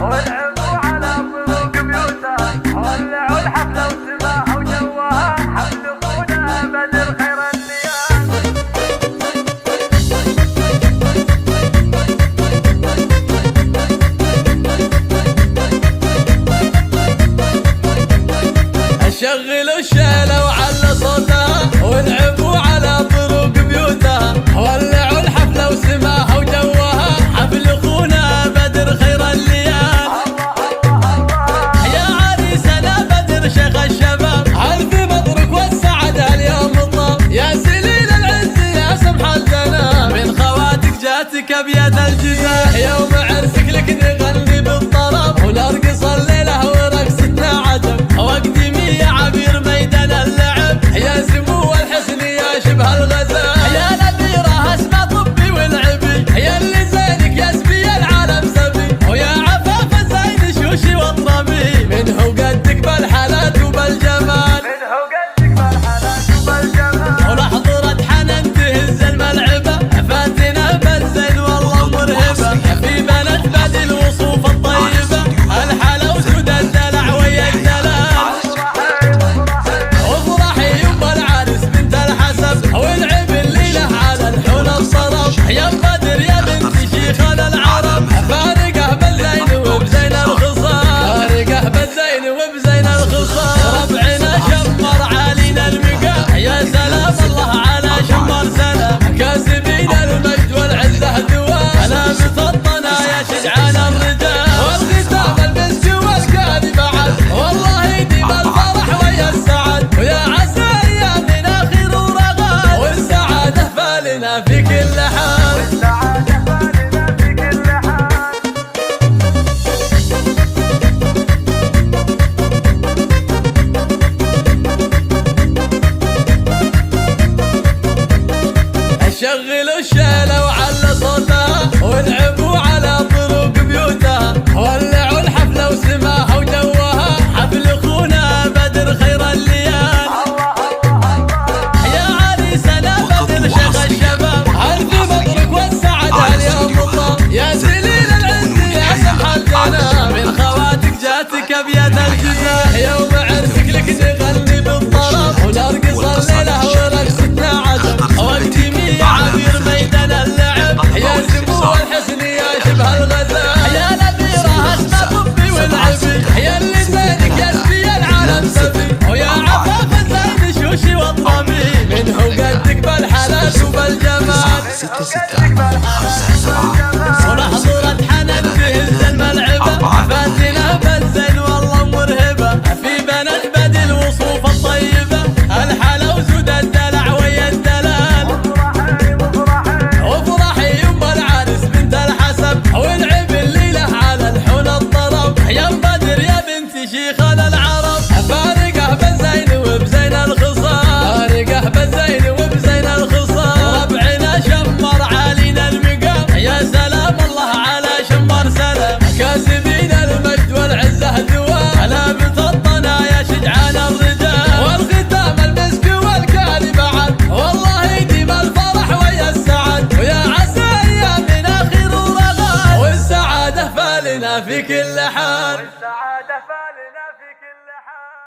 والعبوا على طرق بيوتها، ولعوا الحفلة وسماها وجوها، حفلقونا بدر خير الليالي. شغلوا الشيلة وعلى صوتها، ولعبوا على طرق بيوتها، ولعوا الحفلة وسماها وجوها، حفلقونا بدر خير الليال. يا عريسنا بدر شيخ الشباب، ألف مبروك والسعادة اليوم طاب، يا سليل العز يا سمح الجناب، من خواتك جاتك أبيات الجزاء، يوم عرسك لك نغني بالطرب، ونرقص الليلة ورقصتنا عجب، واقدمي يا عبير ميدان اللعب، يا سمو الحسن يا شبه الغزال، يا نبيرة اسمع طبي والعبي، يا اللي زينك يا سبي العالم سبي، ويا عفاف الزين شوشي واطربي، منه قدك بالحالات وبالجمال، منه قدك بالحالات وبالجمال، ولحظة حنان تهز الملعبة، فاتنا بالزين والله مرهبة، في بنات بعد الوصوف الطيبة، الحلا وسود الدلع ويا الدلال، افرحي يما العرس بنت الحسب، والعب الليلة على الحول الصرف، يا بدر يا بنت شيخنا العرب، فارقه بالزين وبزين الخصام، فارقه بالزين وبزين الخصام، ربعنا شمر علينا المقام، يا سلام الله على شمر سلام، كاسبين المجد والعزة دوام، علامة الطنا يا شجعان الرجال، والختام المسك والكاذب بعد، والله يديم الفرح ويا السعد، ويا عسى ايامنا خير ورغد، والسعادة بالنا في كل حال، والسعادة بالنا في كل حال. شغلوا الشيلة وعلى صوتها، ولعبوا على طرق بيوتها، ولعوا الحفلة وسماها وجوها، حفلقونا بدر خير الليال. يا عريسنا بدر شيخ الشباب، ألف مبروك والسعادة اليوم طاب، يا سليل العز يا سمح الجناب، من خواتك جاتك أبيات الجزاء، يوم عرسك لك نغني بالطرب، ونرقص الليلة ورقصتنا عجب، واقدمي يا عبير ميدان اللعب، يا سمو الحسن يا شبه الغزال، يا نبيرة اسمع طبي والعبي، يا اللي زينك يا سبي العالم سبي، ويا عفاف الزين شوشي واطربي، منه قدك بالحالات وبالجمال، 6 6 5 7